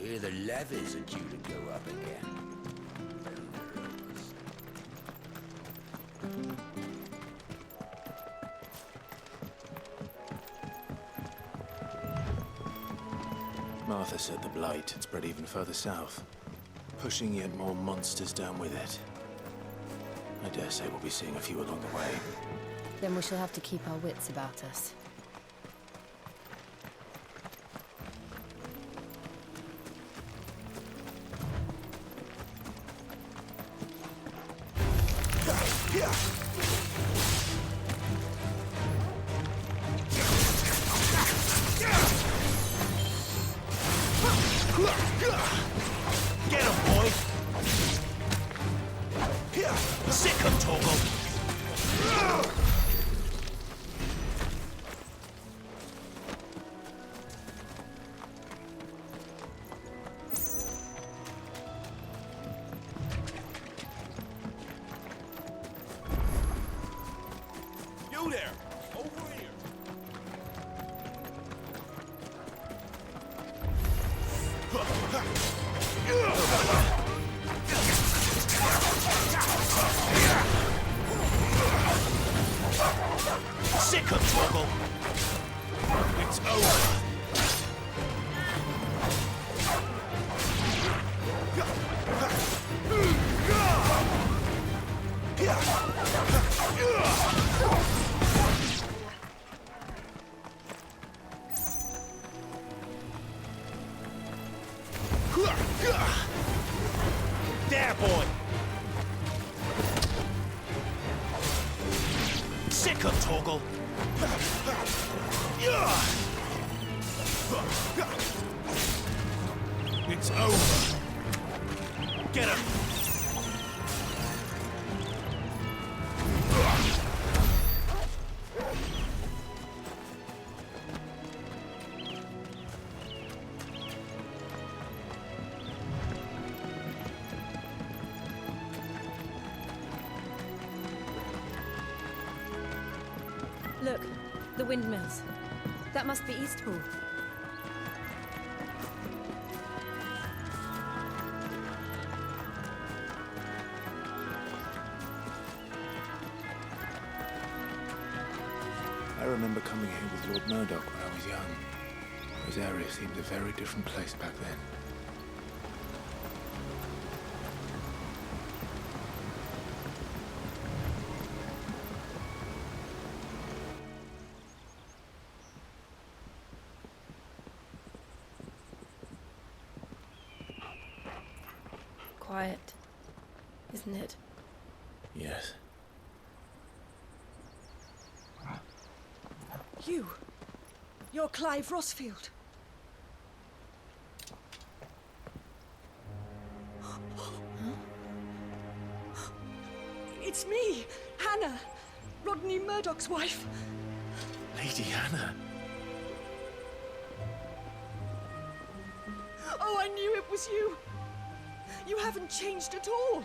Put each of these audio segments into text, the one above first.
hear the levies are due to go up again. Martha said the Blight had spread even further south, pushing yet more monsters down with it. I dare say we'll be seeing a few along the way. Then we shall have to keep our wits about us. Get him, boy! Sick him, Toggle! You there! Over here! Sick of Toggle! It's over! There, boy! Sick of Toggle! It's over! Get him! Look, the windmills. That must be Eastpool. I remember coming here with Lord Murdoch when I was young. This area seemed a very different place back then. Quiet, isn't it? Yes. You're Clive Rossfield. It's me, Hannah, Rodney Murdoch's wife. Lady Hannah. Oh, I knew it was you. You haven't changed at all.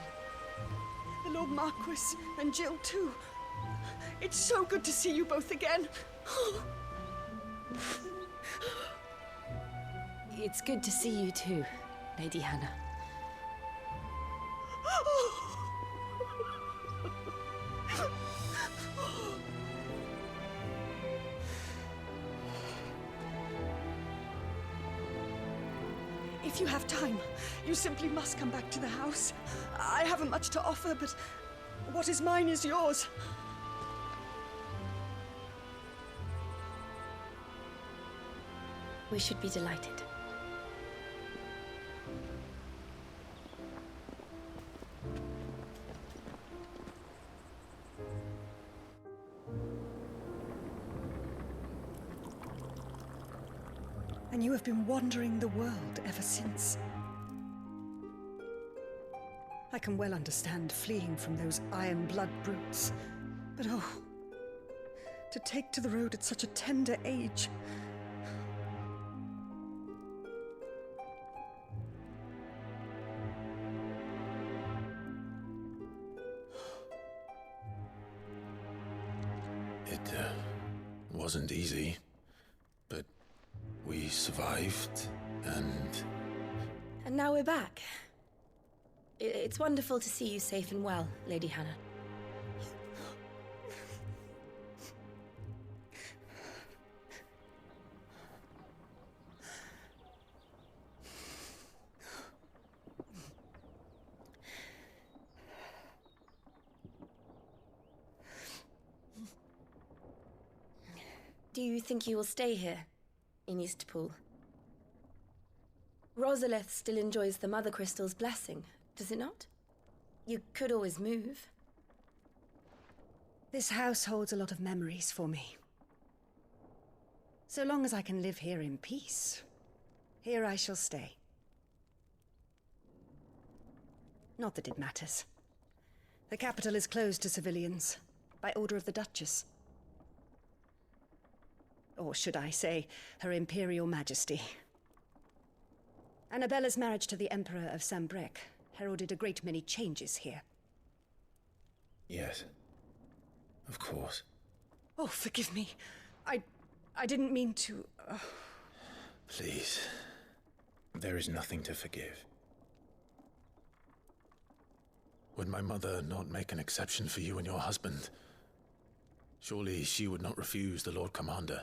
The Lord Marquis and Jill too. It's so good to see you both again. It's good to see you too, Lady Hannah. If you have time, you simply must come back to the house. I haven't much to offer, but what is mine is yours. We should be delighted. And you have been wandering the world ever since. I can well understand fleeing from those iron blood brutes, but oh, to take to the road at such a tender age. It wasn't easy, but we survived, and And now we're back. It's wonderful to see you safe and well, Lady Hannah. Do you think you will stay here, in Eastpool? Rosalith still enjoys the Mother Crystal's blessing, does it not? You could always move. This house holds a lot of memories for me. So long as I can live here in peace, here I shall stay. Not that it matters. The capital is closed to civilians, by order of the Duchess. Or should I say, Her Imperial Majesty. Annabella's marriage to the Emperor of Sambrec heralded a great many changes here. Yes. Of course. Oh, forgive me. I didn't mean to... Please. There is nothing to forgive. Would my mother not make an exception for you and your husband? Surely she would not refuse the Lord Commander.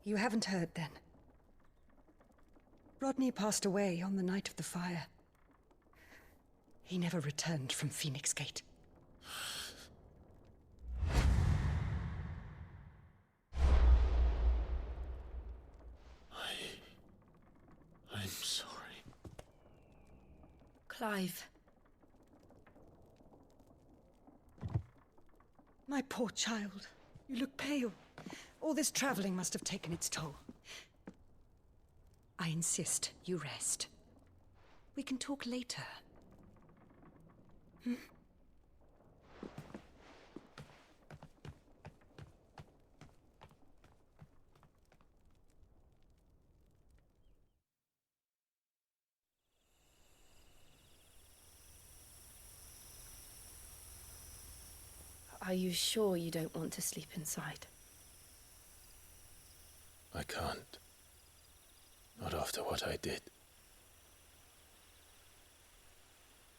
You haven't heard, then. Rodney passed away on the night of the fire. He never returned from Phoenix Gate. I'm sorry. Clive. My poor child. You look pale. All this traveling must have taken its toll. I insist you rest. We can talk later. Are you sure you don't want to sleep inside? I can't. Not after what I did.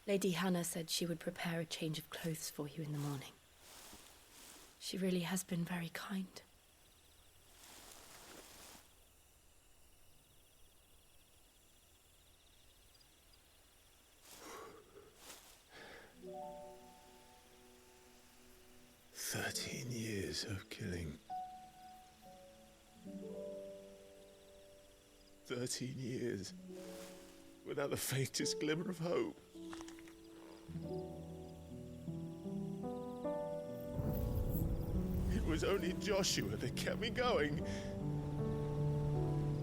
Lady Hannah said she would prepare a change of clothes for you in the morning. She really has been very kind. Years of killing. 13 years without the faintest glimmer of hope. It was only Joshua that kept me going.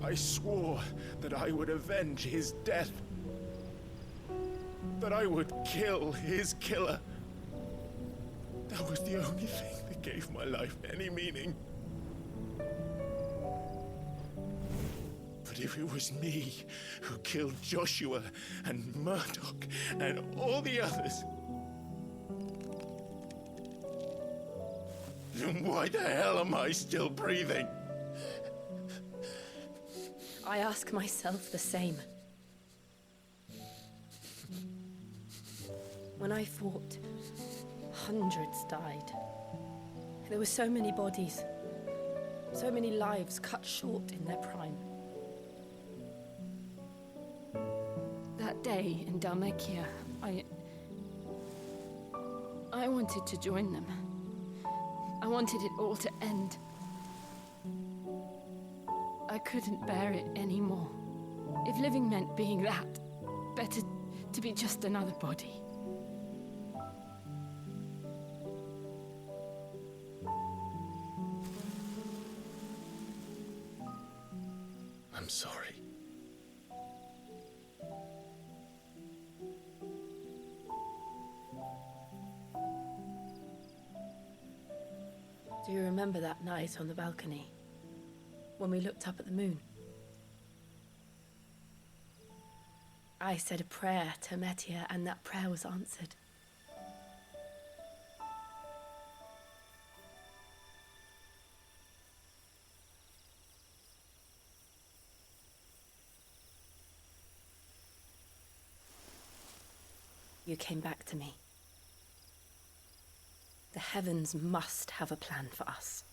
I swore that I would avenge his death. That I would kill his killer. That was the only thing that gave my life any meaning. But if it was me who killed Joshua and Murdoch and all the others, then why the hell am I still breathing? I ask myself the same. When I fought, hundreds died. There were so many bodies, so many lives cut short in their prime. That day in Dalmekia, I wanted to join them. I wanted it all to end. I couldn't bear it anymore. If living meant being that, better to be just another body. I'm sorry. Do you remember that night on the balcony, when we looked up at the moon? I said a prayer to Metia, and that prayer was answered. You came back to me. The heavens must have a plan for us.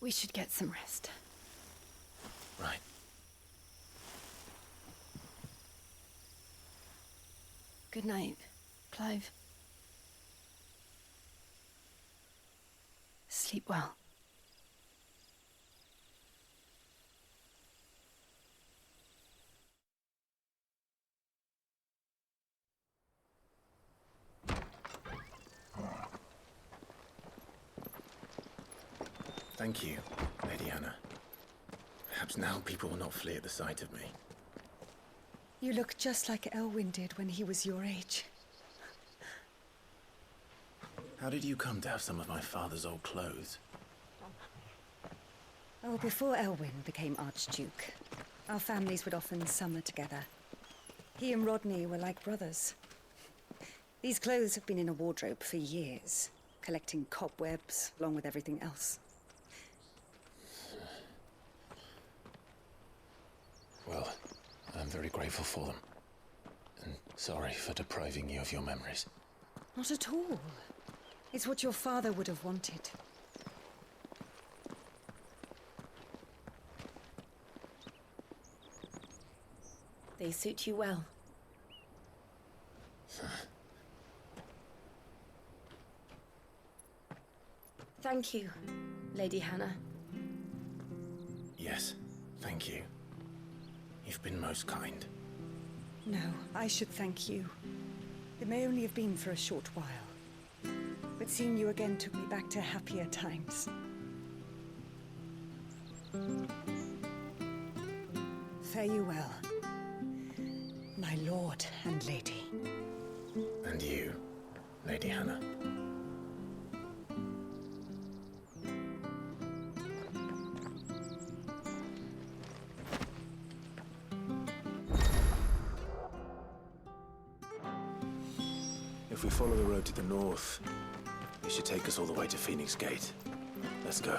We should get some rest. Right. Good night, Clive. Sleep well. Thank you, Lady Anna. Perhaps now people will not flee at the sight of me. You look just like Elwyn did when he was your age. How did you come to have some of my father's old clothes? Oh, before Elwyn became Archduke, our families would often summer together. He and Rodney were like brothers. These clothes have been in a wardrobe for years, collecting cobwebs along with everything else. Well, I'm very grateful for them. And sorry for depriving you of your memories. Not at all. It's what your father would have wanted. They suit you well. Thank you, Lady Hannah. Yes, thank you. You've been most kind. No, I should thank you. It may only have been for a short while, but seeing you again took me back to happier times. Fare you well, my lord and lady. And you, Lady Hannah. If we follow the road to the north, it should take us all the way to Phoenix Gate. Let's go.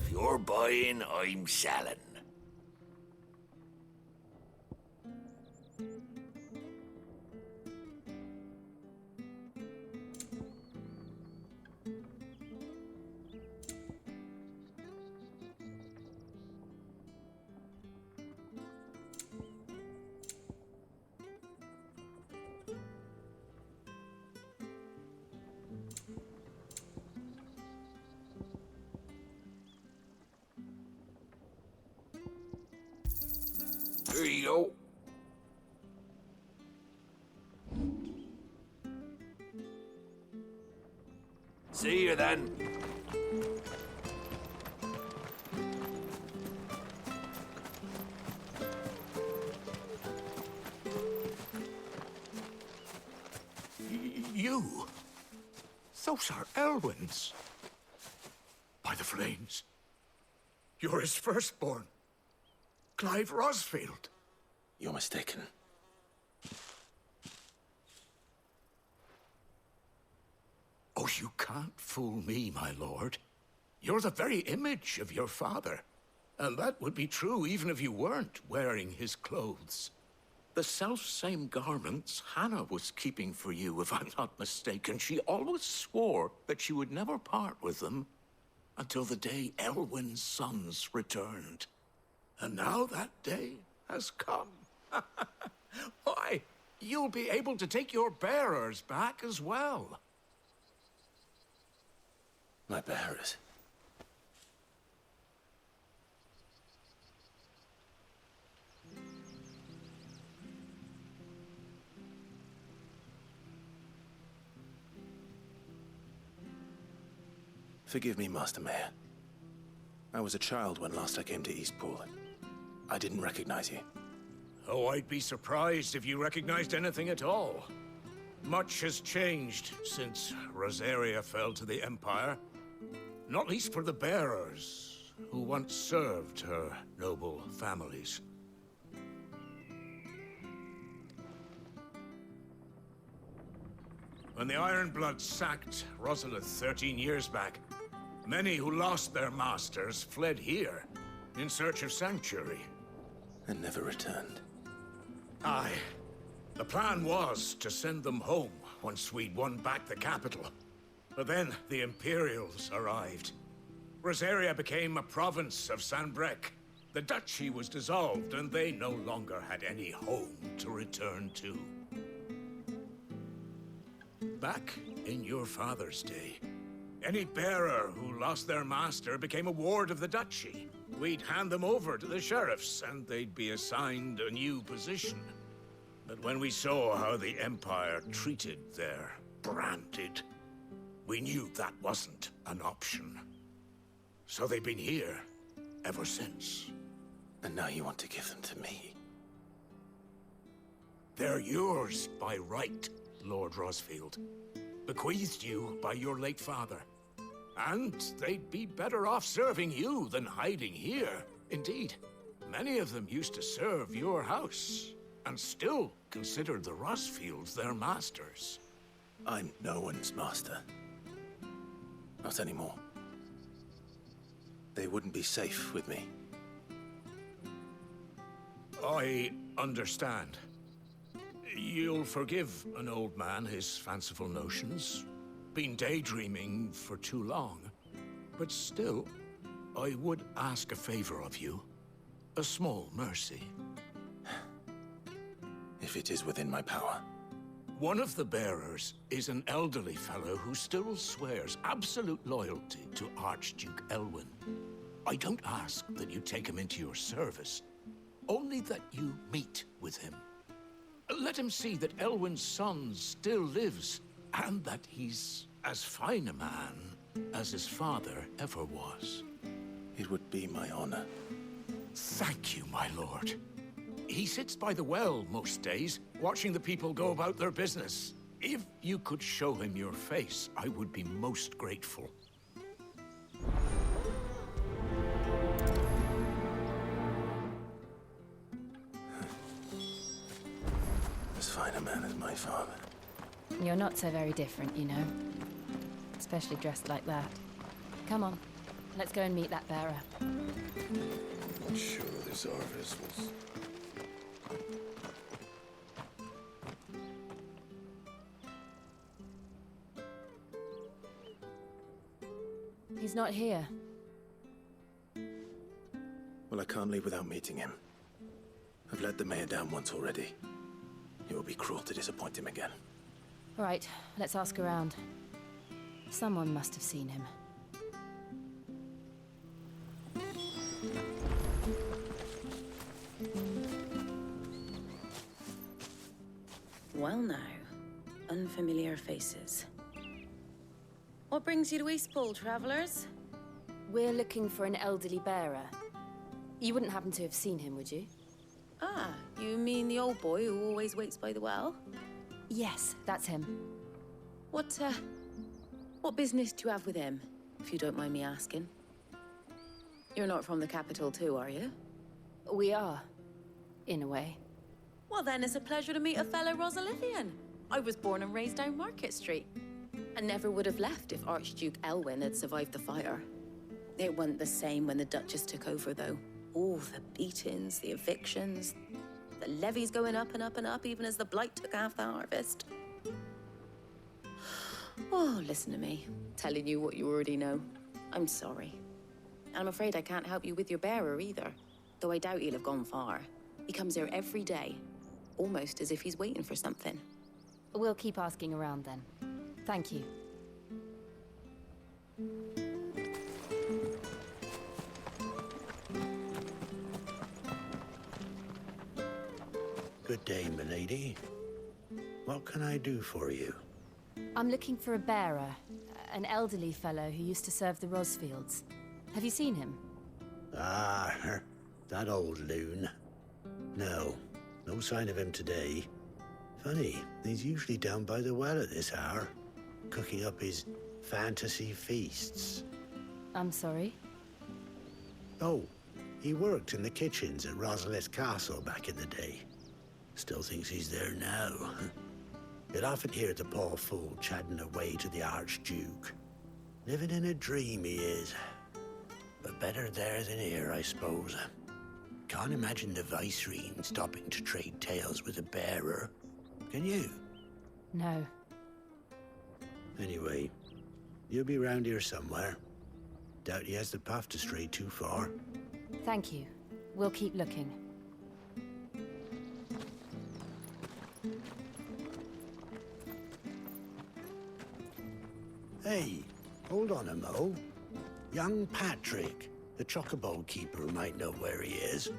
If you're buying, I'm selling. Here you go. See you then. You? Those are Elwyn's. By the flames. You're his firstborn. Clive Rosfield. You're mistaken. Oh, you can't fool me, my lord. You're the very image of your father. And that would be true even if you weren't wearing his clothes. The self-same garments Hannah was keeping for you, if I'm not mistaken. She always swore that she would never part with them until the day Elwyn's sons returned. And now that day has come. Why, you'll be able to take your bearers back as well. My bearers. Forgive me, Master Mayor. I was a child when last I came to Eastpool. I didn't recognize you. Oh, I'd be surprised if you recognized anything at all. Much has changed since Rosaria fell to the Empire. Not least for the bearers. who once served her noble families. When the Ironbloods sacked Rosalith 13 years back, many who lost their masters fled here in search of sanctuary. And never returned. Aye. The plan was to send them home once we'd won back the capital. But then the Imperials arrived. Rosaria became a province of Sanbreque. The duchy was dissolved, and they no longer had any home to return to. Back in your father's day, any bearer who lost their master became a ward of the duchy. We'd hand them over to the sheriffs, and they'd be assigned a new position. But when we saw how the Empire treated their branded, we knew that wasn't an option. So they've been here ever since. And now you want to give them to me? They're yours by right, Lord Rosfield. Bequeathed you by your late father. And they'd be better off serving you than hiding here. Indeed, many of them used to serve your house, and still considered the Rosfields their masters. I'm no one's master. Not anymore. They wouldn't be safe with me. I understand. You'll forgive an old man his fanciful notions. Been daydreaming for too long. But still, I would ask a favor of you. A small mercy. If it is within my power. One of the bearers is an elderly fellow who still swears absolute loyalty to Archduke Elwyn. I don't ask that you take him into your service, only that you meet with him. Let him see that Elwyn's son still lives, and that he's as fine a man as his father ever was. It would be my honor. Thank you, my lord. He sits by the well most days, watching the people go about their business. If you could show him your face, I would be most grateful. As fine a man as my father. You're not so very different, you know. Especially dressed like that. Come on, let's go and meet that bearer. I'm sure this Arvis was... He's not here. Well, I can't leave without meeting him. I've let the mayor down once already. It would be cruel to disappoint him again. All right, let's ask around. Someone must have seen him. Well now, unfamiliar faces. What brings you to Eastpool, travelers? We're looking for an elderly bearer. You wouldn't happen to have seen him, would you? Ah, you mean the old boy who always waits by the well? Yes, that's him. What business do you have with him, if you don't mind me asking? You're not from the capital too, are you? We are, in a way. Well then, it's a pleasure to meet a fellow Rosalithian. I was born and raised down Market Street. And never would have left if Archduke Elwyn had survived the fire. It wasn't the same when the Duchess took over, though. All the beatings, the evictions, the levies going up and up and up, even as the blight took half the harvest. Oh, listen to me, telling you what you already know. I'm sorry. I'm afraid I can't help you with your bearer either, though I doubt he'll have gone far. He comes here every day, almost as if he's waiting for something. We'll keep asking around then. Thank you. Good day, milady. What can I do for you? I'm looking for a bearer, an elderly fellow who used to serve the Rosfields. Have you seen him? Ah, that old loon. No sign of him today. Funny, he's usually down by the well at this hour, cooking up his fantasy feasts. I'm sorry? Oh, he worked in the kitchens at Rosalith Castle back in the day. Still thinks he's there now. You'd often hear the poor fool chatting away to the Archduke. Living in a dream he is. But better there than here, I suppose. Can't imagine the Viceroy stopping to trade tales with a bearer. Can you? No. Anyway, you'll be round here somewhere. Doubt he has the path to stray too far. Thank you. We'll keep looking. Hey, hold on a mo. Young Patrick, the chocobo keeper, might know where he is.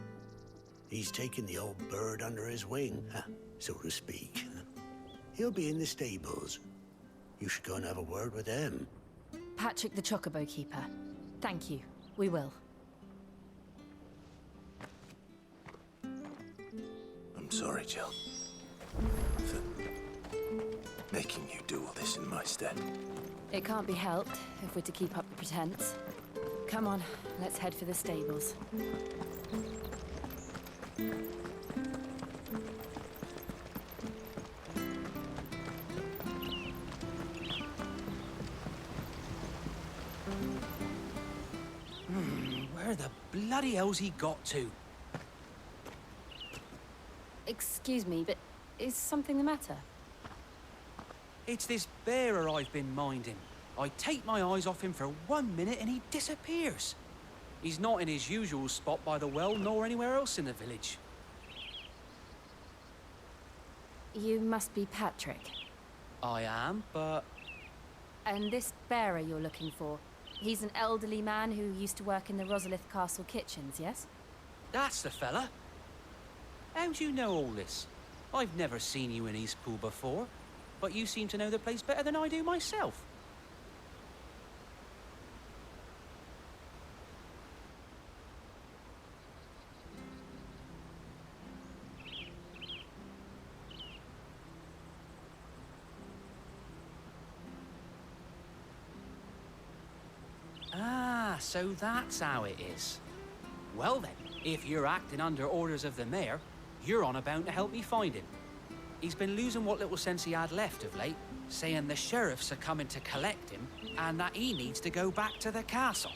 He's taken the old bird under his wing, so to speak. He'll be in the stables. You should go and have a word with him. Patrick the Chocobo Keeper. Thank you. We will. I'm sorry, Jill. For making you do all this in my stead. It can't be helped if we're to keep up the pretense. Come on, let's head for the stables. Where the bloody hell's he got to? Excuse me, but is something the matter? It's this bearer I've been minding. I take my eyes off him for 1 minute and he disappears. He's not in his usual spot by the well, nor anywhere else in the village. You must be Patrick. I am, but... And this bearer you're looking for, he's an elderly man who used to work in the Rosalith Castle kitchens, yes? That's the fella. How do you know all this? I've never seen you in Eastpool before, but you seem to know the place better than I do myself. Ah, so that's how it is. Well then, if you're acting under orders of the mayor, you're on about to help me find him. He's been losing what little sense he had left of late, saying the sheriffs are coming to collect him and that he needs to go back to the castle.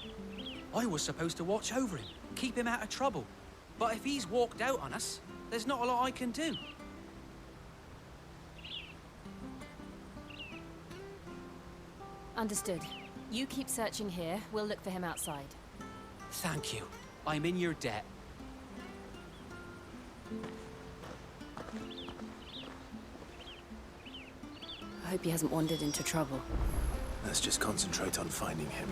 I was supposed to watch over him, keep him out of trouble. But if he's walked out on us, there's not a lot I can do. Understood. You keep searching here, we'll look for him outside. Thank you. I'm in your debt. I hope he hasn't wandered into trouble. Let's just concentrate on finding him.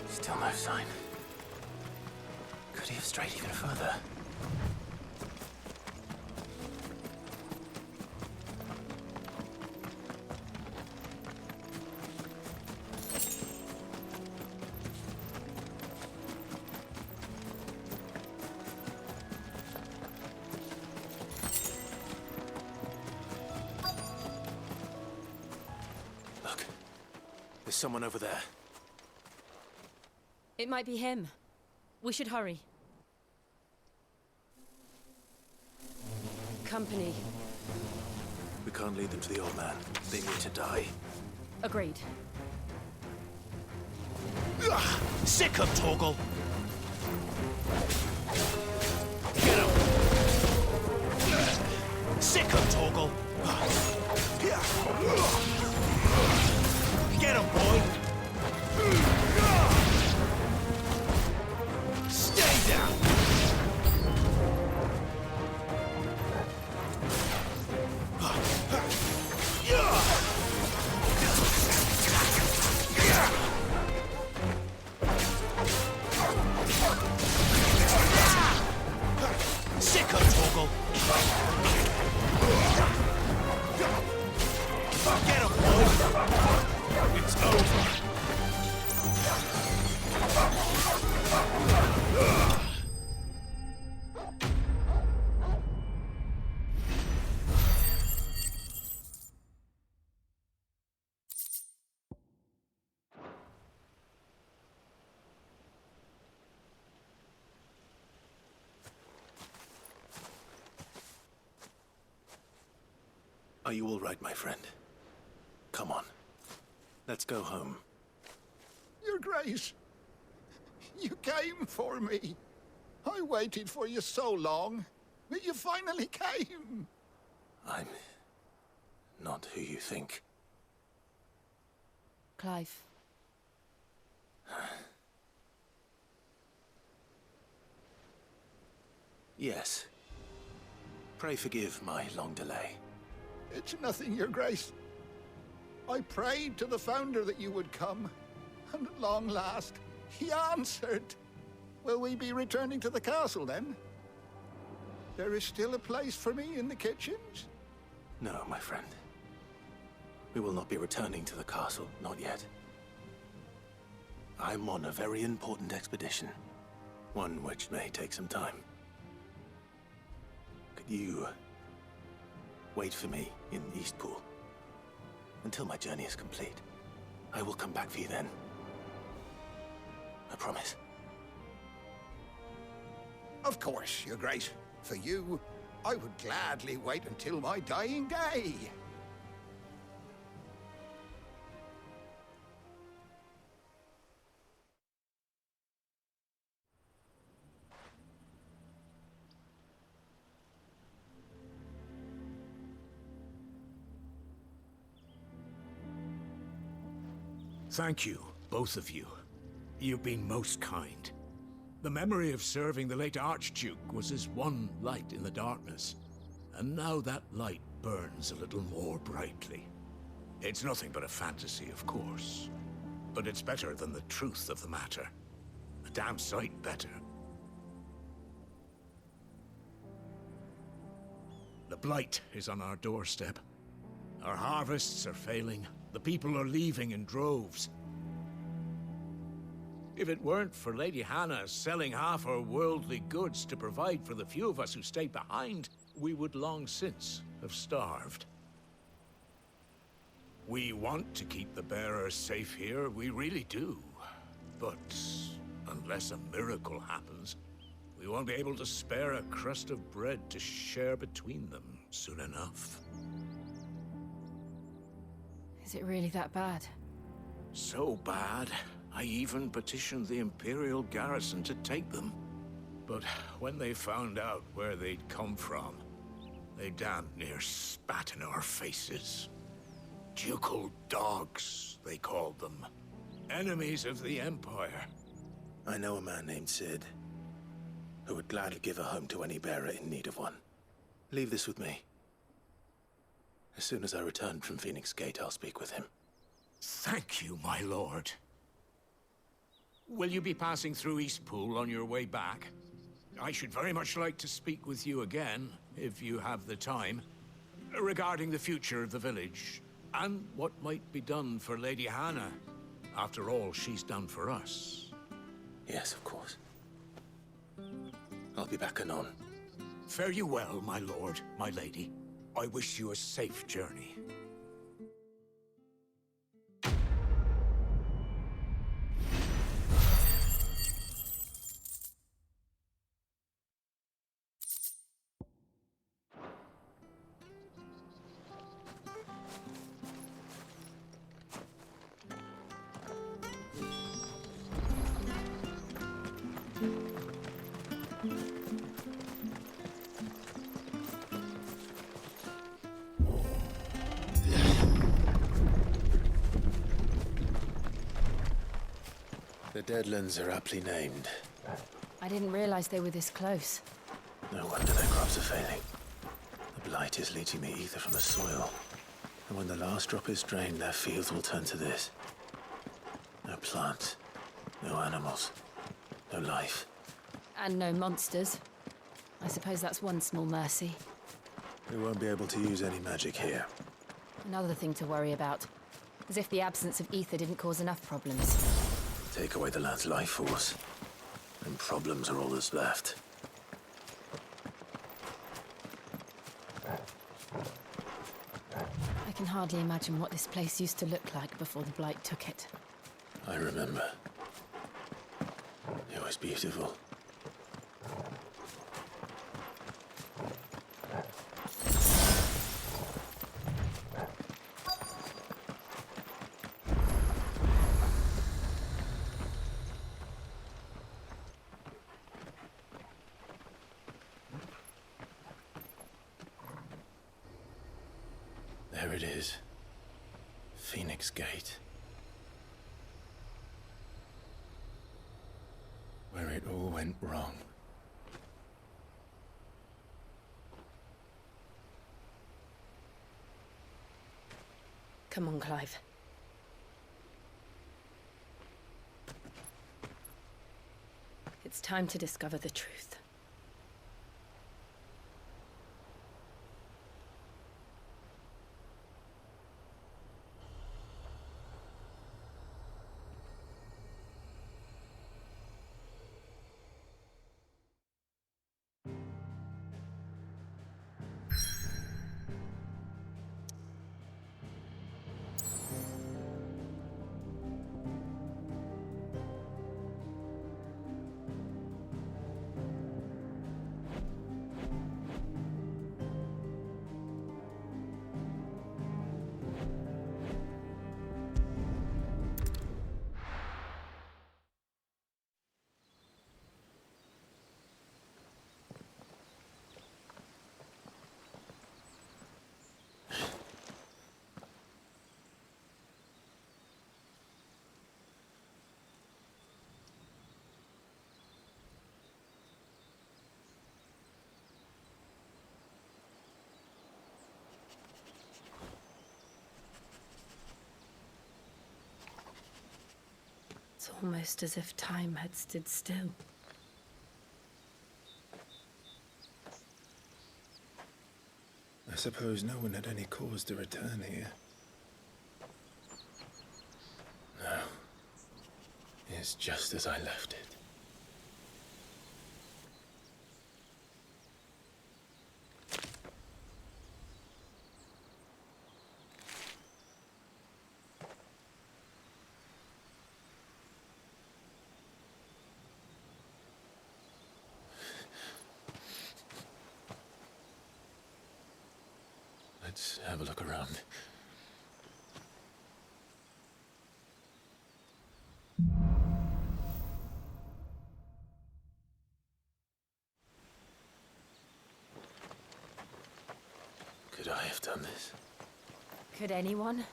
Still no sign. Could he have strayed even further? Look, there's someone over there. It might be him. We should hurry. Company. We can't lead them to the old man. They need to die. Agreed. Sick of Torgal! Get him! Sick of Torgal! Get him, boy! Stay down! Sick of Torgal! Get him, boy! It's over! Are you all right, my friend? Come on. Let's go home. Your Grace, you came for me. I waited for you so long, but you finally came. I'm not who you think. Clive. Yes. Pray forgive my long delay. It's nothing, Your Grace. I prayed to the Founder that you would come, and at long last, he answered. Will we be returning to the castle, then? There is still a place for me in the kitchens? No, my friend. We will not be returning to the castle, not yet. I'm on a very important expedition. One which may take some time. Could you wait for me in Eastpool until my journey is complete? I will come back for you then. I promise. Of course, Your Grace. For you, I would gladly wait until my dying day. Thank you, both of you. You've been most kind. The memory of serving the late Archduke was as one light in the darkness, and now that light burns a little more brightly. It's nothing but a fantasy, of course, but it's better than the truth of the matter. A damn sight better. The Blight is on our doorstep. Our harvests are failing. The people are leaving in droves. If it weren't for Lady Hannah selling half her worldly goods to provide for the few of us who stayed behind, we would long since have starved. We want to keep the bearers safe here, we really do. But unless a miracle happens, we won't be able to spare a crust of bread to share between them soon enough. Is it really that bad? So bad, I even petitioned the Imperial garrison to take them. But when they found out where they'd come from, they damn near spat in our faces. Ducal dogs, they called them. Enemies of the Empire. I know a man named Sid, who would gladly give a home to any bearer in need of one. Leave this with me. As soon as I return from Phoenix Gate, I'll speak with him. Thank you, my lord. Will you be passing through Eastpool on your way back? I should very much like to speak with you again, if you have the time, regarding the future of the village, and what might be done for Lady Hannah. After all she's done for us. Yes, of course. I'll be back anon. Fare you well, my lord, my lady. I wish you a safe journey. The Deadlands are aptly named. I didn't realize they were this close. No wonder their crops are failing. The Blight is leaching the ether from the soil. And when the last drop is drained, their fields will turn to this. No plants, no animals, no life. And no monsters. I suppose that's one small mercy. We won't be able to use any magic here. Another thing to worry about. As if the absence of ether didn't cause enough problems. Take away the land's life force, and problems are all that's left. I can hardly imagine what this place used to look like before the Blight took it. I remember. It was beautiful. There it is. Phoenix Gate. Where it all went wrong. Come on, Clive. It's time to discover the truth. It's almost as if time had stood still. I suppose no one had any cause to return here. No. It's just as I left it. Let's have a look around. Could I have done this? Could anyone?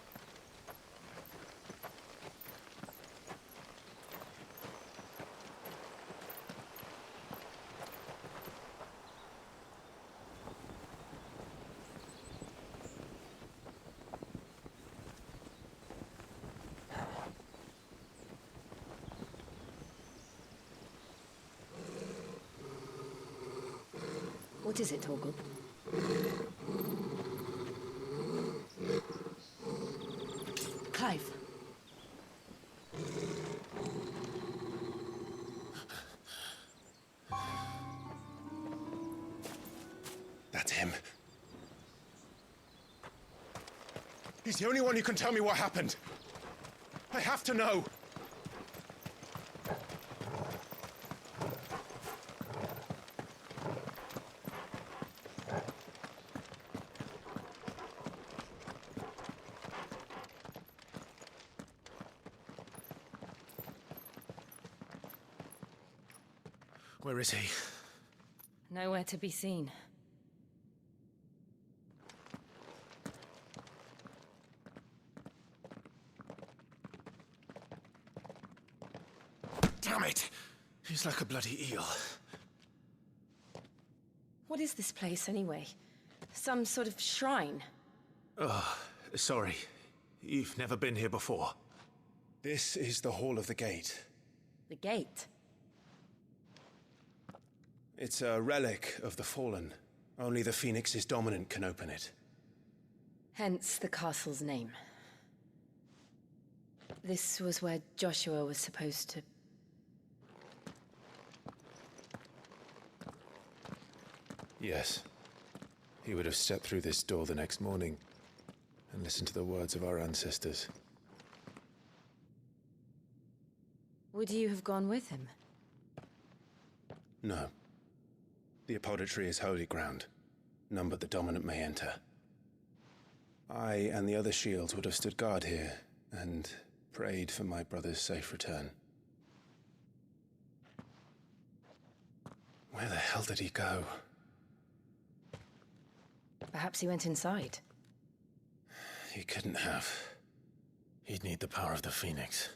What is it, Torgal? Clive. That's him. He's the only one who can tell me what happened. I have to know. Where is he? Nowhere to be seen. Damn it! He's like a bloody eel. What is this place, anyway? Some sort of shrine? Oh, sorry. You've never been here before. This is the Hall of the Gate. The gate? It's a relic of the Fallen. Only the Phoenix's dominant can open it. Hence the castle's name. This was where Joshua was supposed to... Yes. He would have stepped through this door the next morning and listened to the words of our ancestors. Would you have gone with him? No. The apodatory is holy ground. None but the dominant may enter. I and the other shields would have stood guard here and prayed for my brother's safe return. Where the hell did he go? Perhaps he went inside. He couldn't have. He'd need the power of the Phoenix.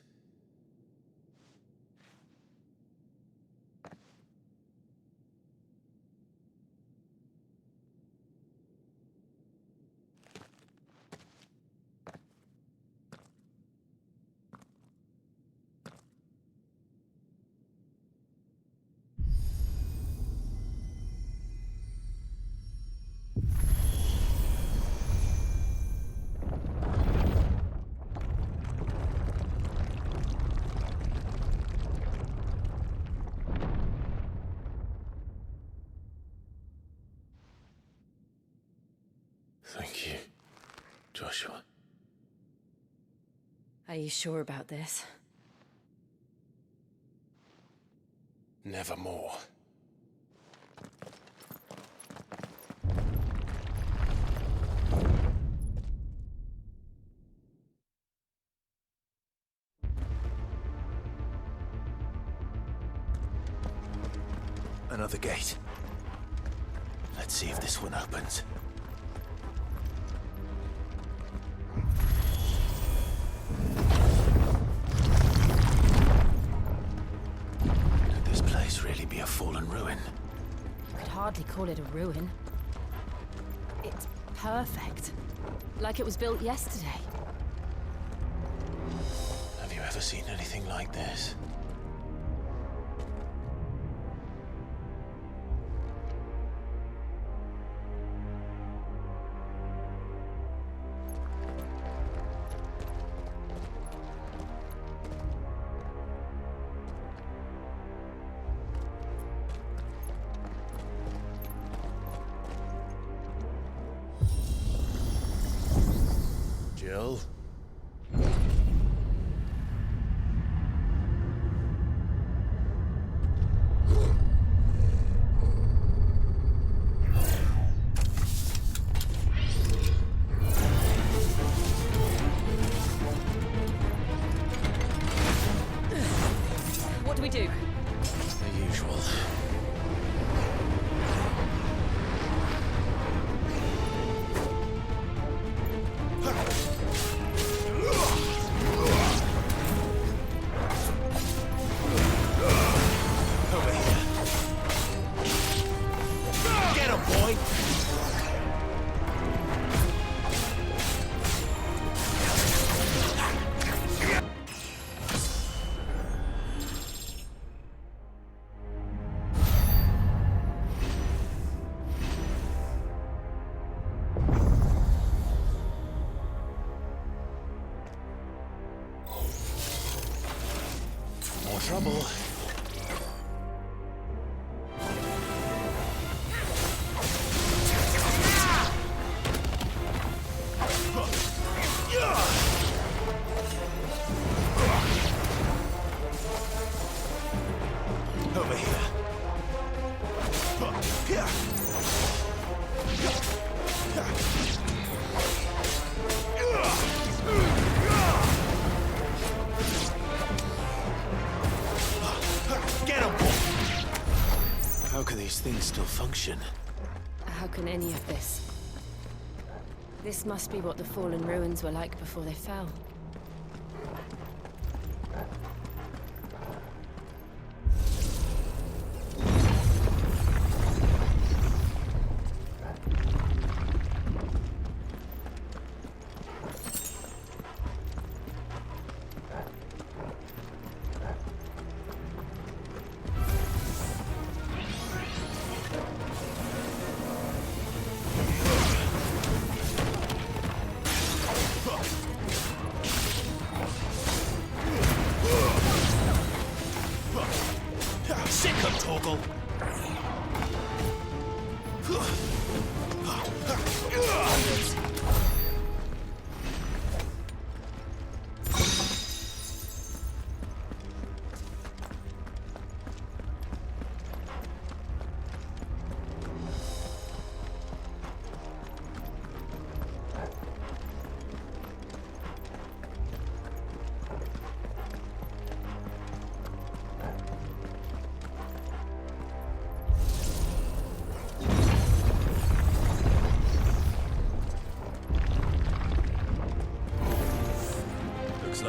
Thank you, Joshua. Are you sure about this? Nevermore. Another gate. Let's see if this one opens. Could this place really be a fallen ruin? You could hardly call it a ruin. It's perfect. Like it was built yesterday. Have you ever seen anything like this? Jill? What do we do? The usual. Over here. Get him, boy! More trouble. Over here. Get him! How can these things still function? How can any of this? This must be what the fallen ruins were like before they fell.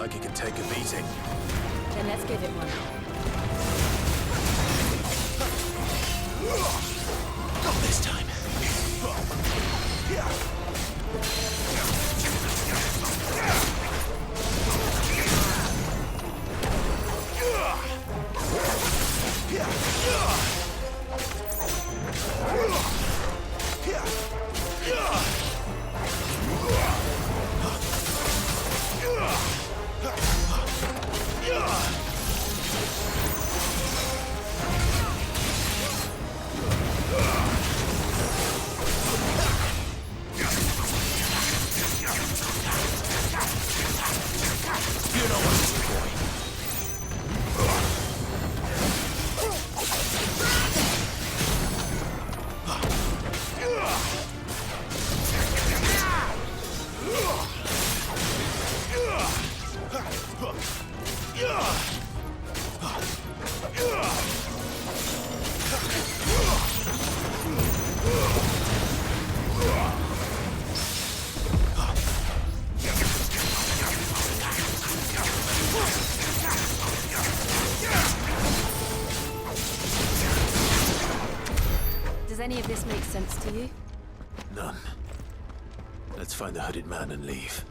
like it could take a beating. Then let's give it one. Not this time. Does any of this make sense to you? None. Let's find the hooded man and leave.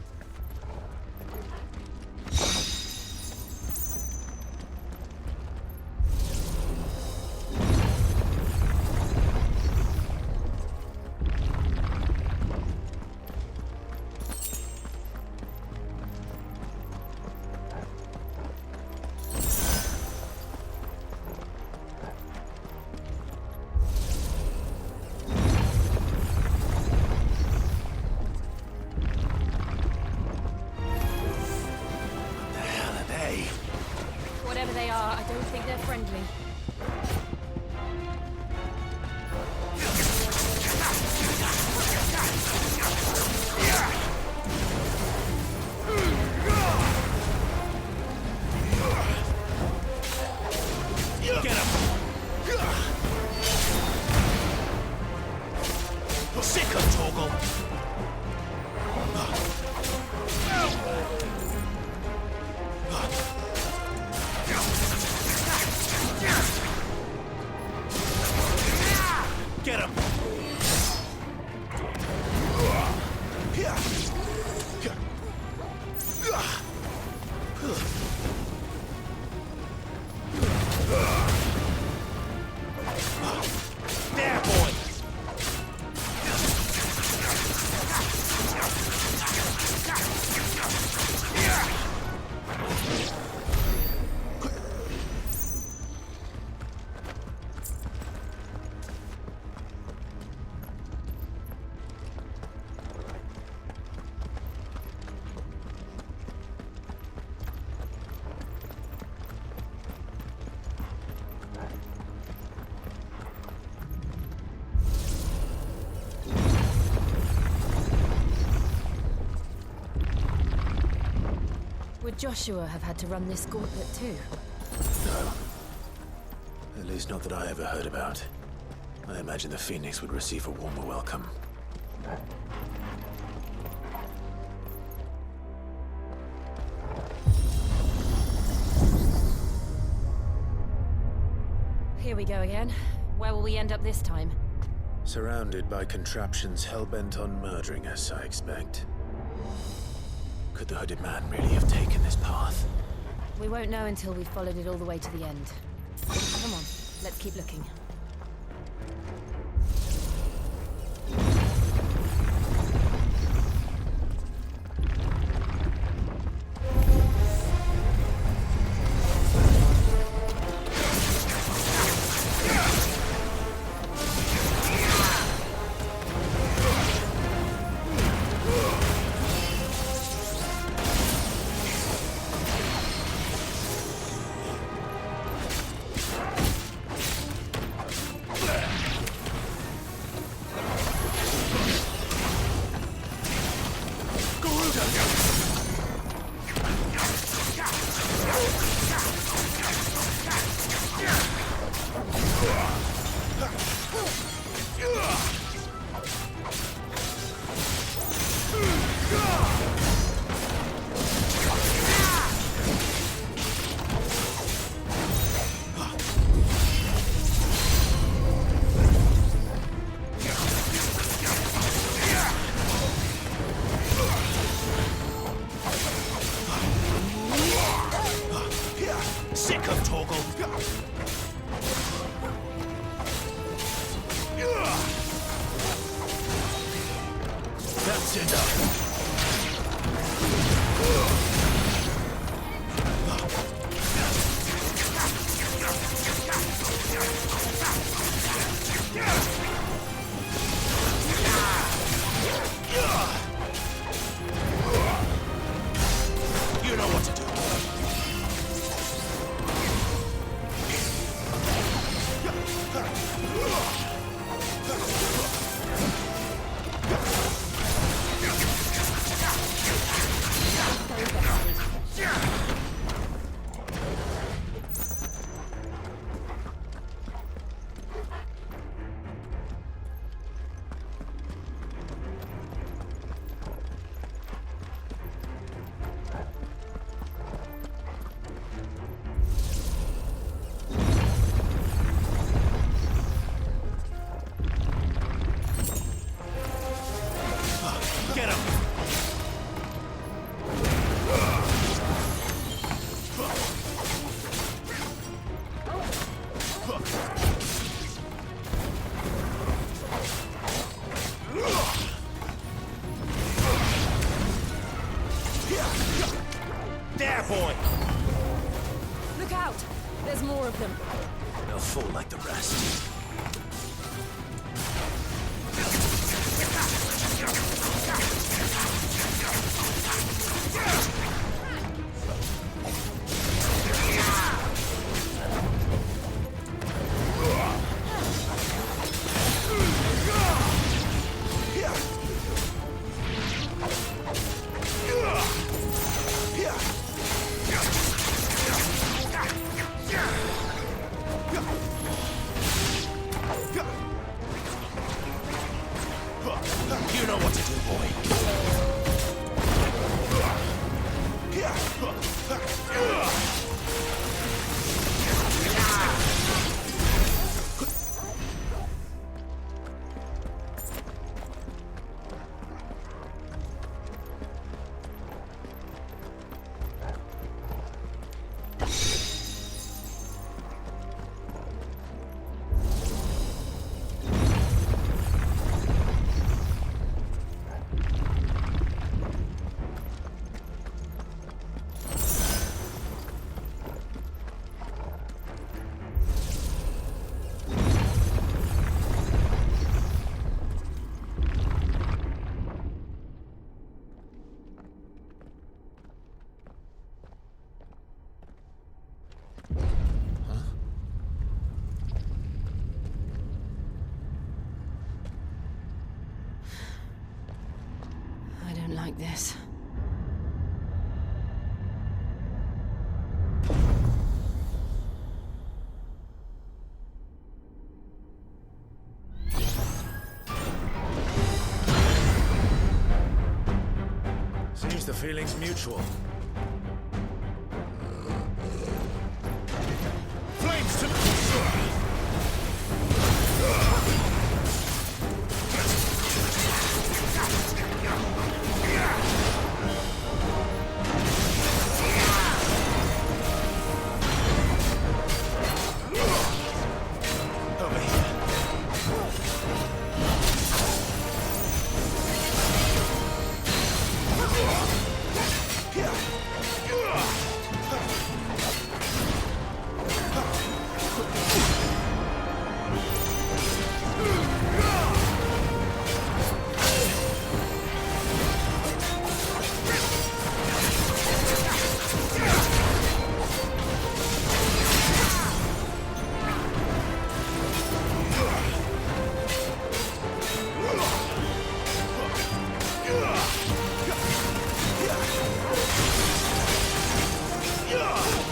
Whatever they are, I don't think they're friendly. Get him! Sick of Torgal! Get him! There, boy! Would Joshua have had to run this gauntlet too? No. At least not that I ever heard about. I imagine the Phoenix would receive a warmer welcome. Here we go again. Where will we end up this time? Surrounded by contraptions hell-bent on murdering us, I expect. Could the hooded man really have taken this path? We won't know until we've followed it all the way to the end. Come on, let's keep looking. That's enough. You know what to do. Get him! There, boy! Look out! There's more of them. They'll fall like the rest. You know what to do, boy. I don't like this. Seems the feeling's mutual. Flames to the... Over here.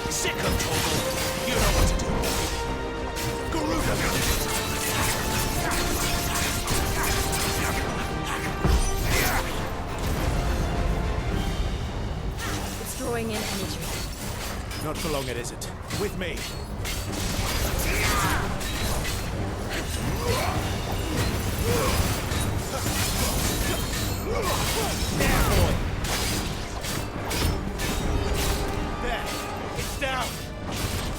Sick of trouble. You know what to do. Garuda! It's drawing in energy. Not for long, it isn't. With me. There, boy! There. It's down.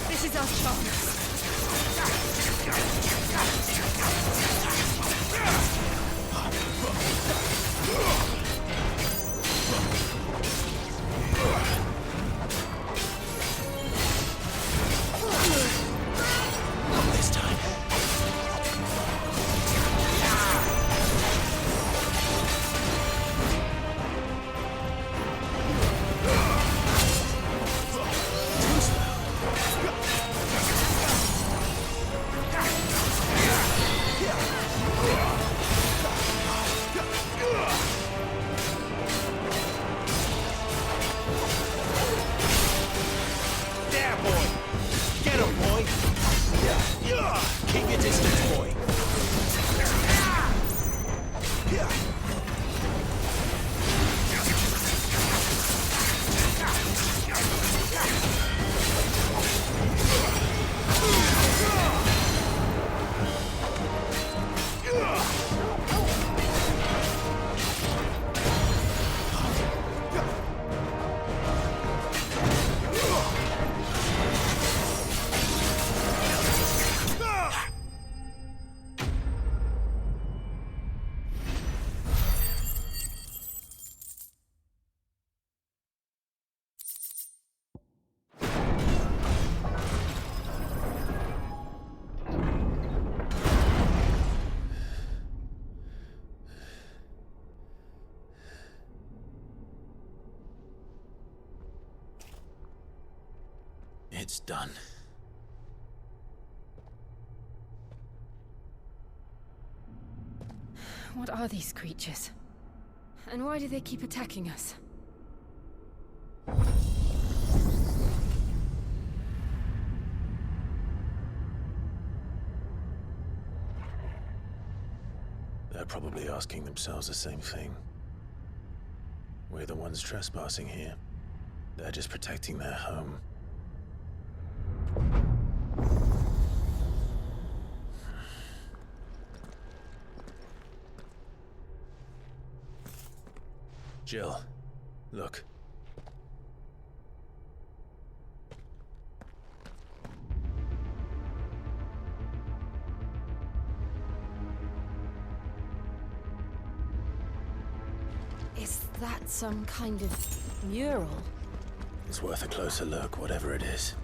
This is our chance. It's done. What are these creatures? And why do they keep attacking us? They're probably asking themselves the same thing. We're the ones trespassing here. They're just protecting their home. Jill, look. Is that some kind of mural? It's worth a closer look, whatever it is.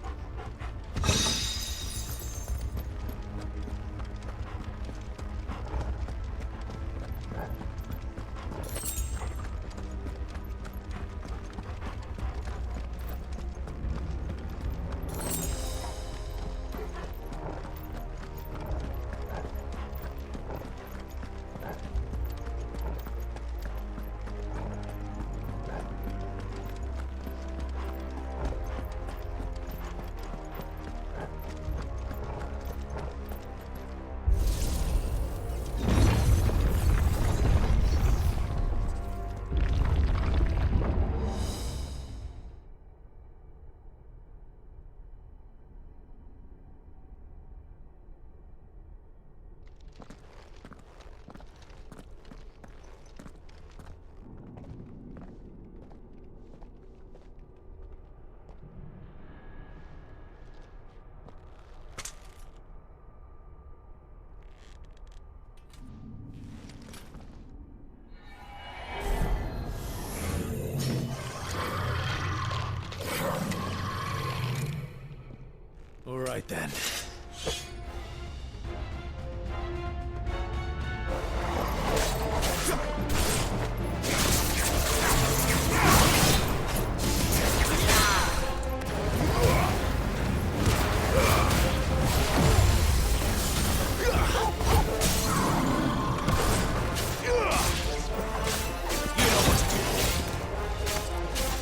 All right then.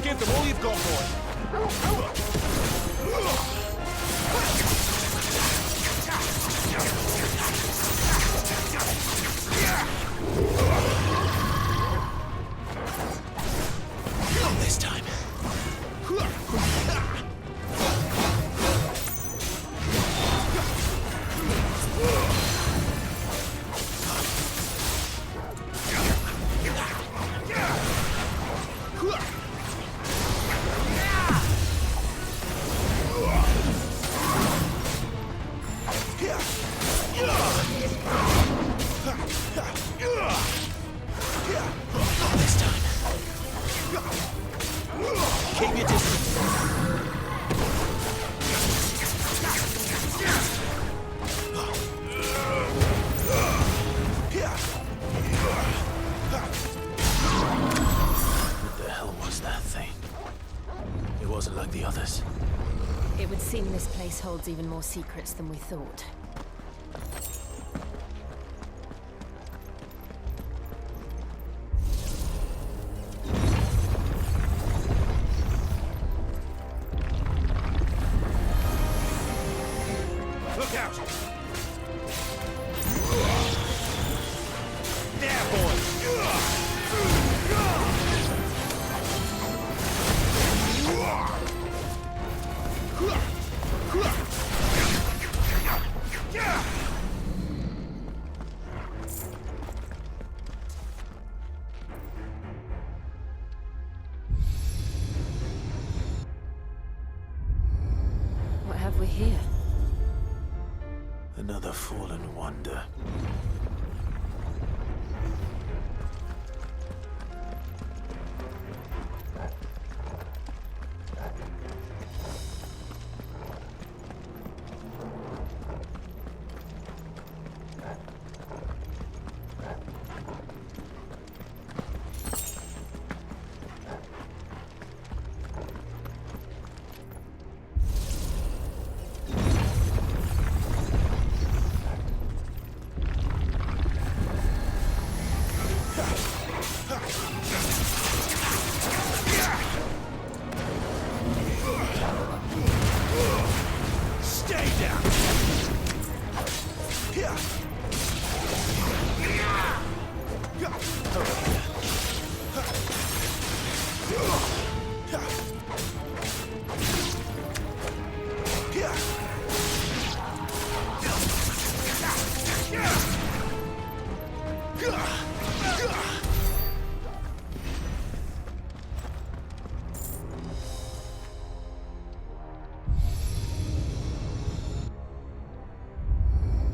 Give them all you've got, boy. Not this time. Not this time. Keep your distance. What the hell was that thing? It wasn't like the others. It would seem this place holds even more secrets than we thought. Look out! There, boy! Another fallen wonder.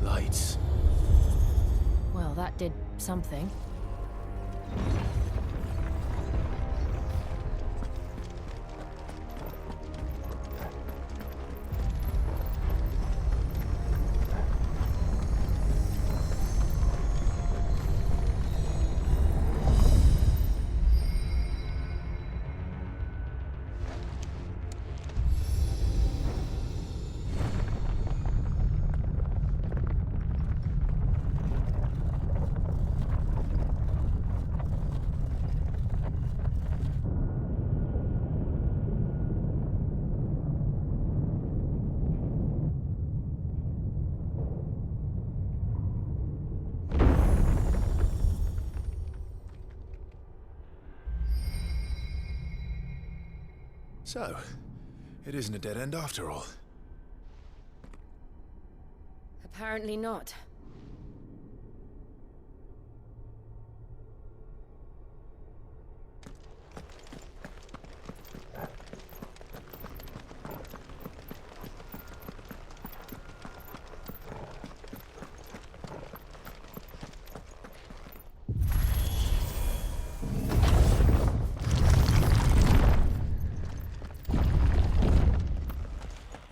Lights. Well, that did something. So, it isn't a dead end after all. Apparently not.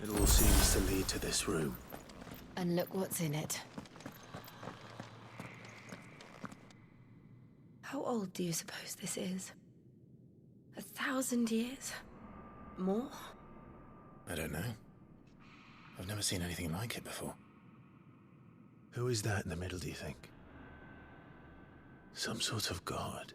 It all seems to lead to this room. And look what's in it. How old do you suppose this is? 1,000 years? More? I don't know. I've never seen anything like it before. Who is that in the middle, do you think? Some sort of god?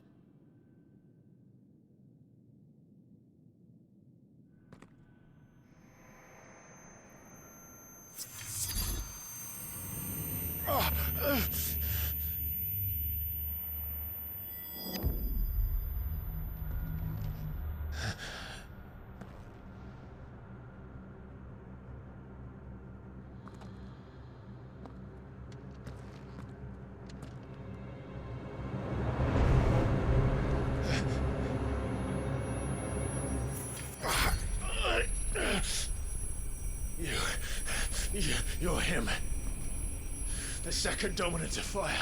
You're him. The second dominant of fire.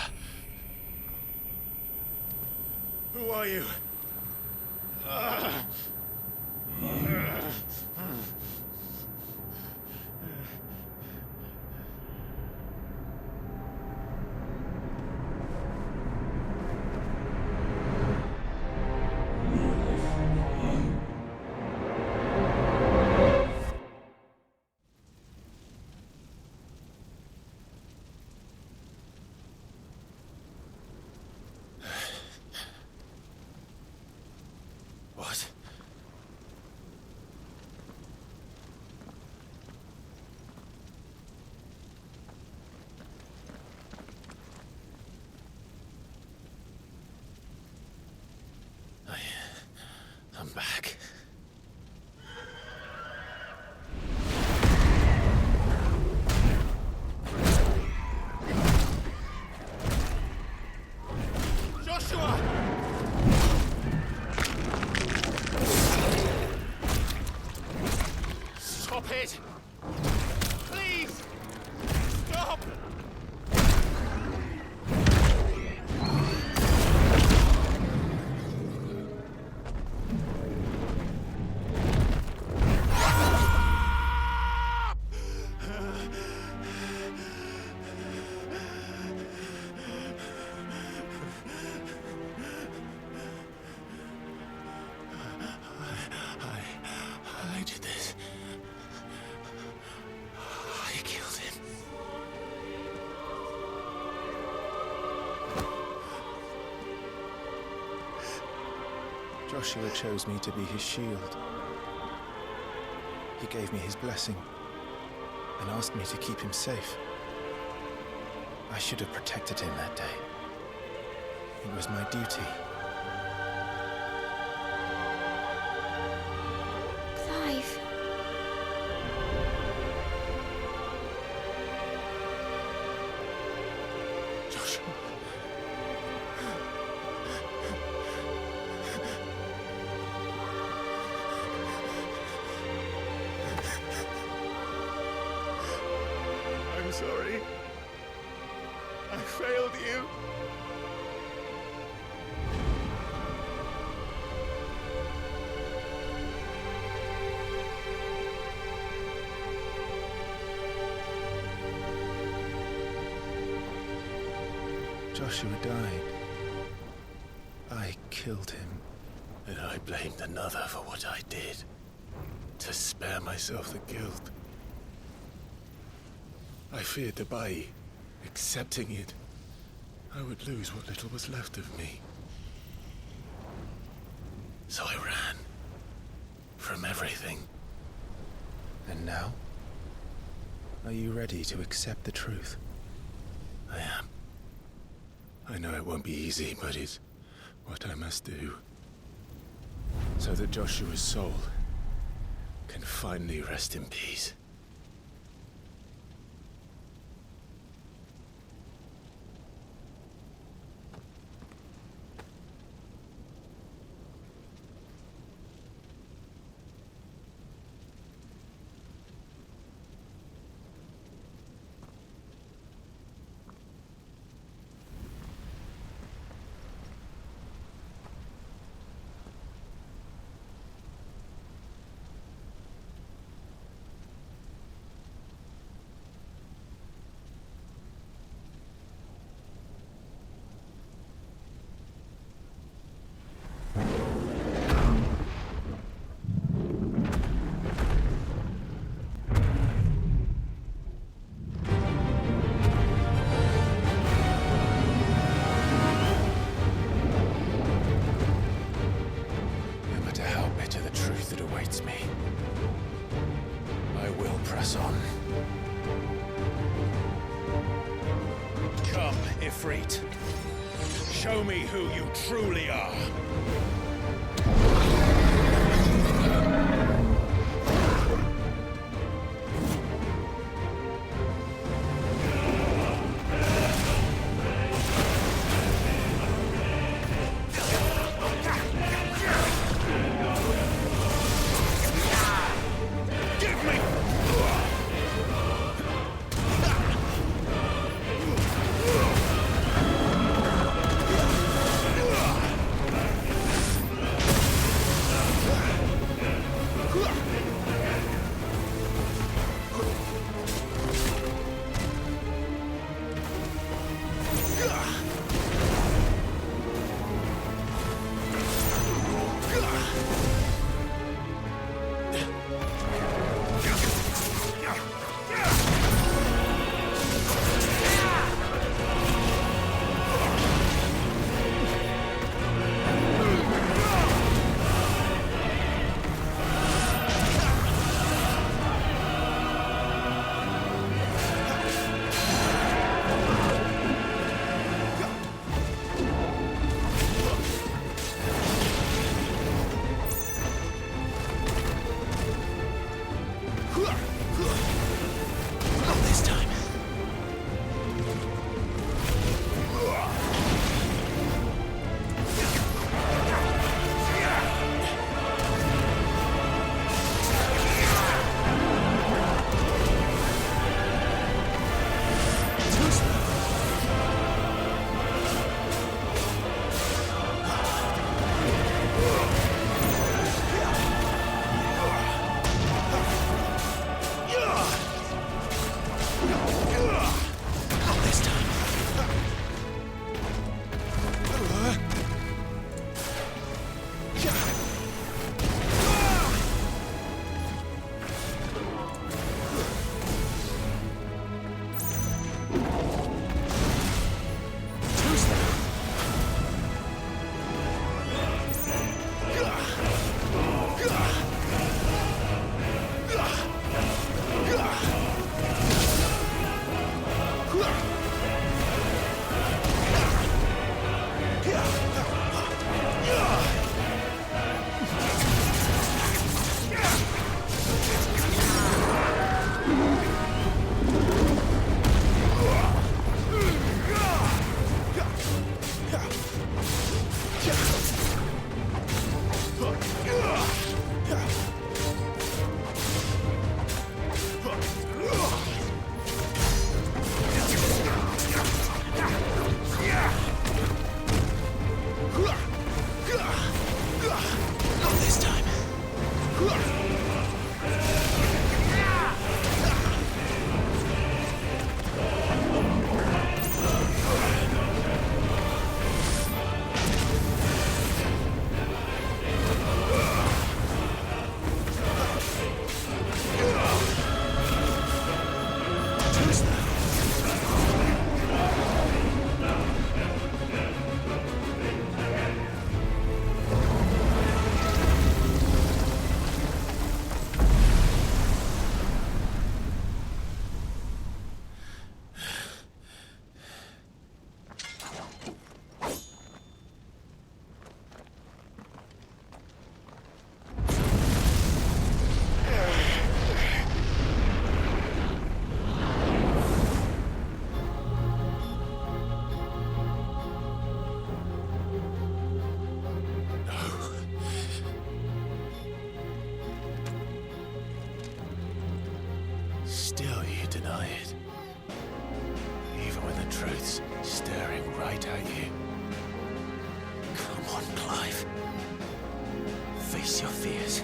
Who are you? What? I'm back. Joshua! Stop it! Please! Stop! Joshua chose me to be his shield. He gave me his blessing and asked me to keep him safe. I should have protected him that day. It was my duty. Clive. Joshua. I'm sorry. I failed you. Joshua died. I killed him. And I blamed another for what I did. To spare myself the guilt. I feared that by accepting it, I would lose what little was left of me. So I ran. From everything. And now? Are you ready to accept the truth? I am. I know it won't be easy, but it's what I must do. So that Joshua's soul can finally rest in peace. Ifrit. Show me who you truly are. Not this time. Still you deny it. Even when the truth's staring right at you. Come on, Clive. Face your fears.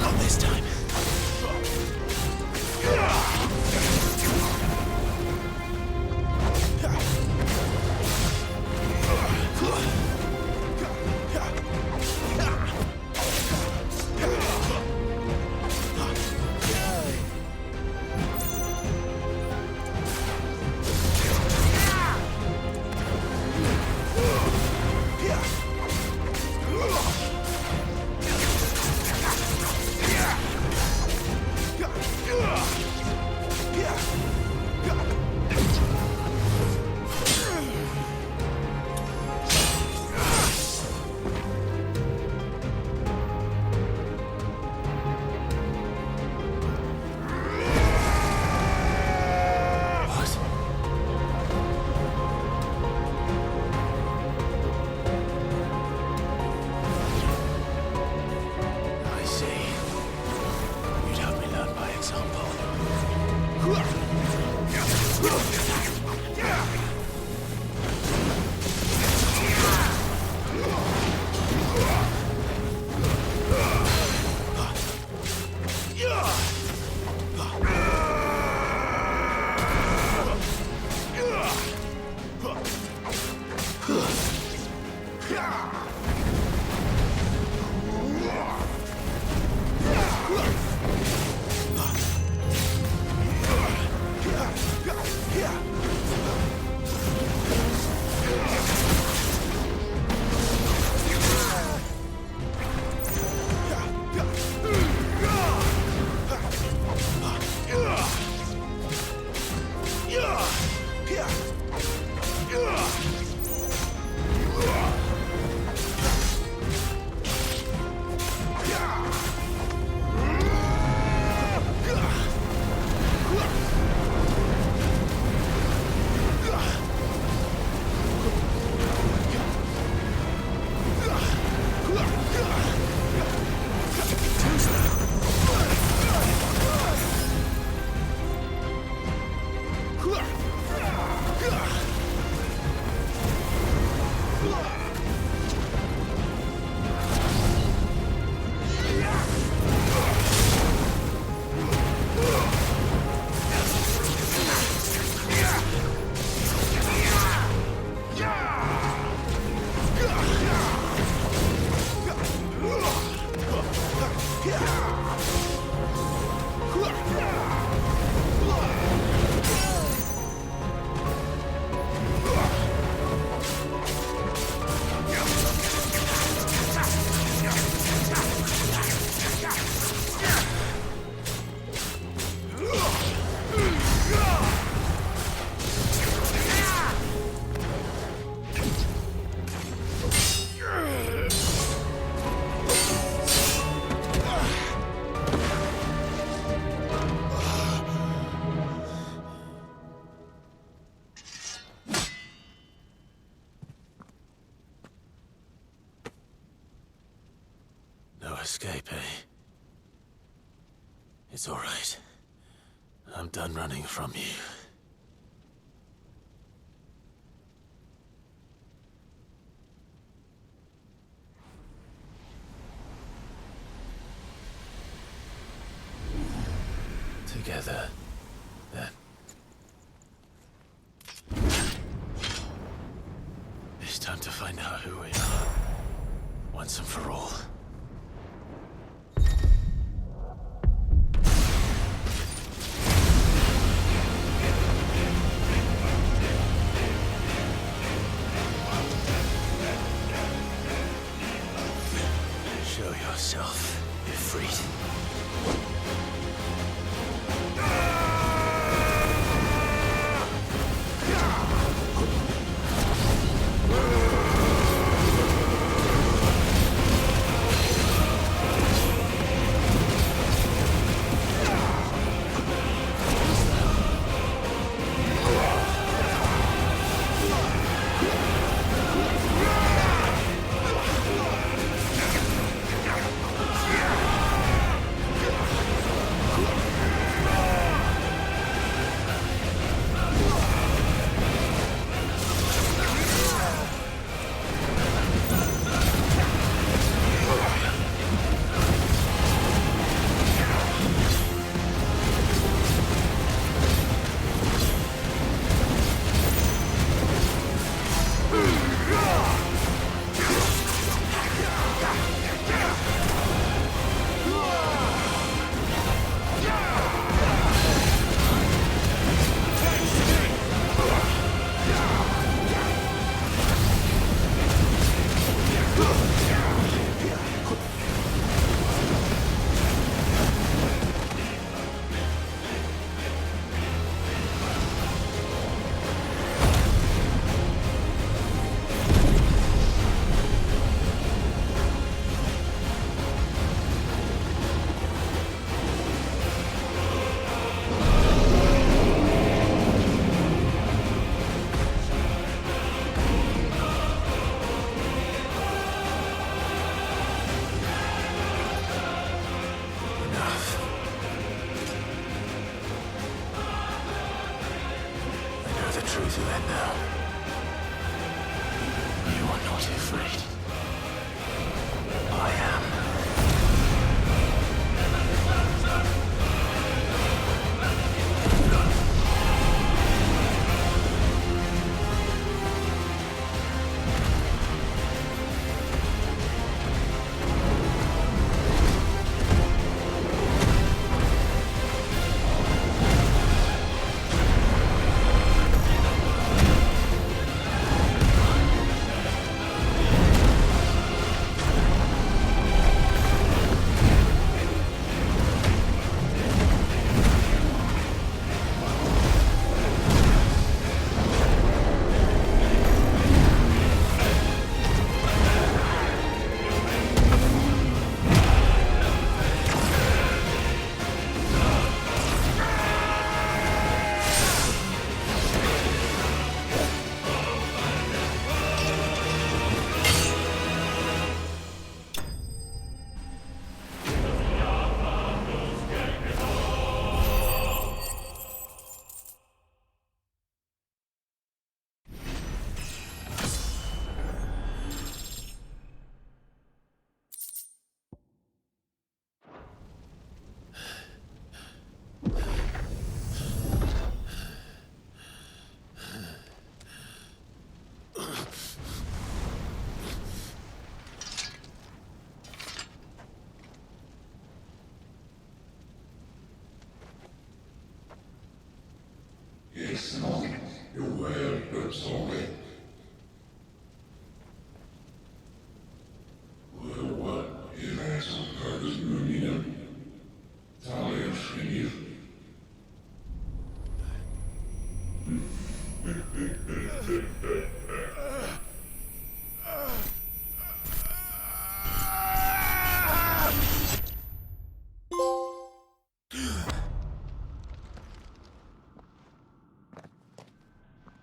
Not this time. I see. You'd help me learn by example. It's all right. I'm done running from you. Together, then. It's time to find out who we are, once and for all. Show yourself, Ifrit. Truth of it now. You are not afraid. I am.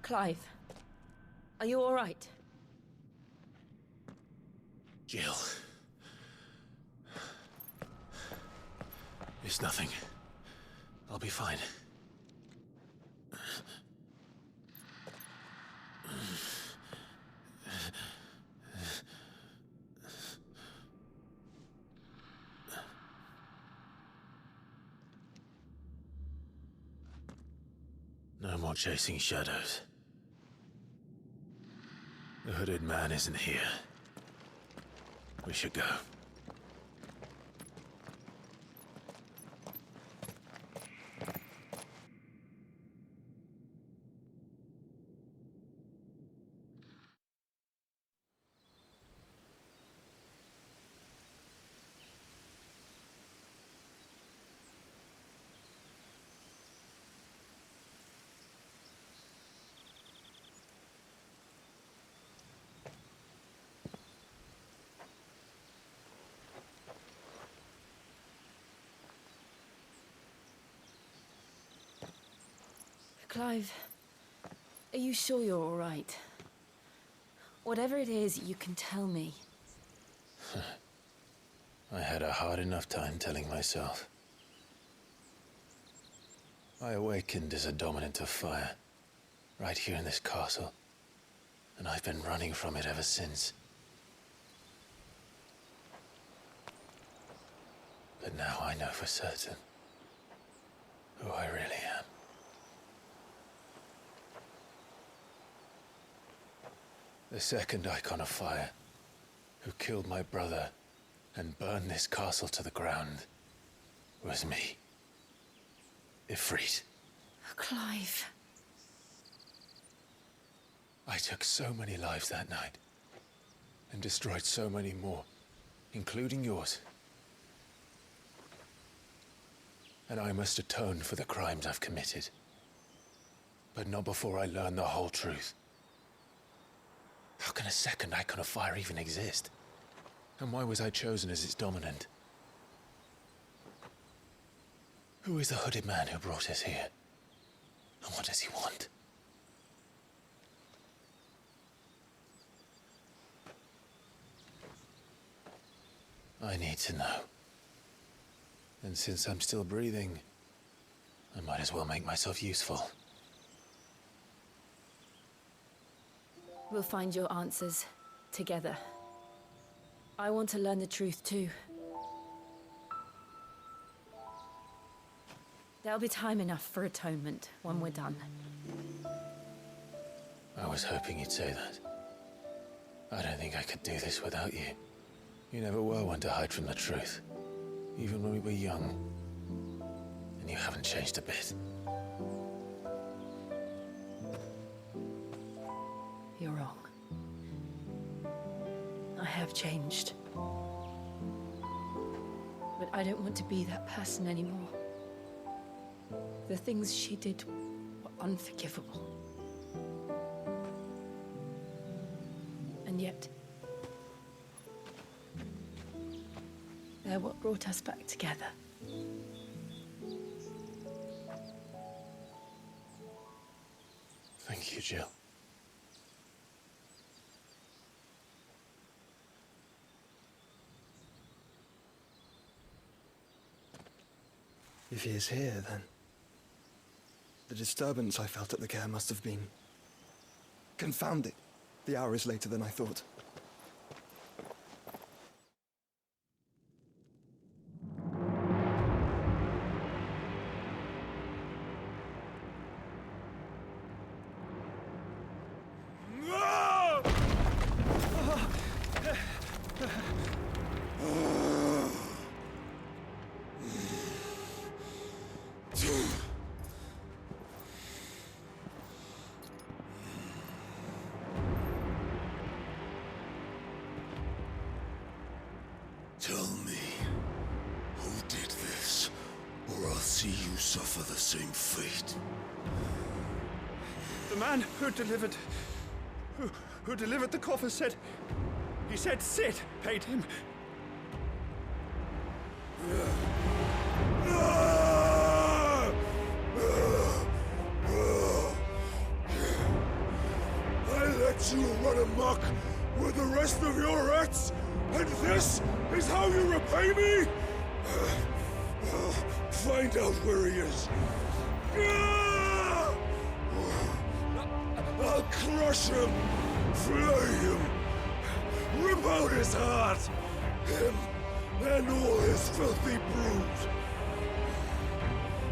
Clive, are you all right? Jill. It's nothing. I'll be fine. No more chasing shadows. The hooded man isn't here. We should go. Clive, are you sure you're all right? Whatever it is, you can tell me. I had a hard enough time telling myself. I awakened as a dominant of fire, right here in this castle, and I've been running from it ever since. But now I know for certain who I really am. The second icon of fire, who killed my brother and burned this castle to the ground, was me. Ifrit. Clive. I took so many lives that night, and destroyed so many more, including yours. And I must atone for the crimes I've committed. But not before I learn the whole truth. How can a second icon of fire even exist? And why was I chosen as its dominant? Who is the hooded man who brought us here? And what does he want? I need to know. And since I'm still breathing, I might as well make myself useful. We'll find your answers together. I want to learn the truth too. There'll be time enough for atonement when we're done. I was hoping you'd say that. I don't think I could do this without you. You never were one to hide from the truth, even when we were young. And you haven't changed a bit. You're wrong. I have changed. But I don't want to be that person anymore. The things she did were unforgivable. And yet, they're what brought us back together. Thank you, Jill. If he is here, then the disturbance I felt at the care must have been confounded. The hour is later than I thought. Tell me, who did this, or I'll see you suffer the same fate. The man who delivered the coffer said, he said Sid paid him. I let you run amok with the rest of your rats, and this is how you repay me? find out where he is. I'll crush him, flay him, rip out his heart, him and all his filthy brood,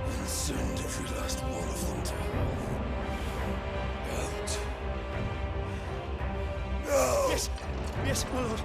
and send every last one of them to hell. Out. Now! Yes! Yes, my lord.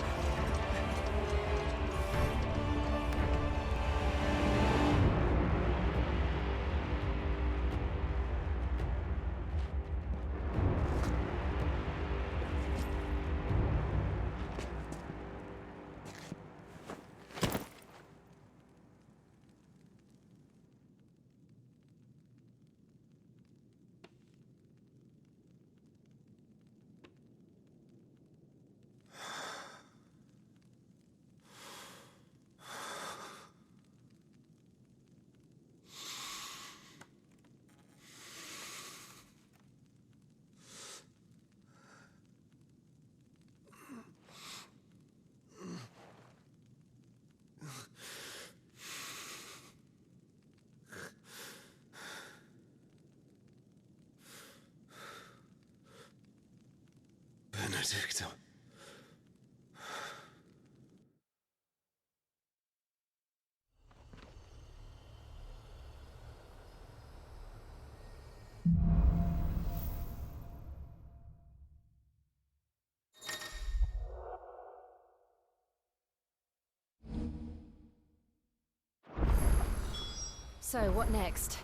Benedicta. So, what next?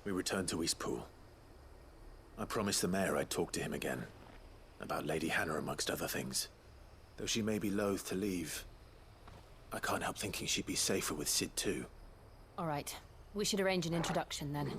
We return to Eastpool. I promised the mayor I'd talk to him again. About Lady Hannah, amongst other things. Though she may be loath to leave, I can't help thinking she'd be safer with Sid too. All right. We should arrange an introduction then.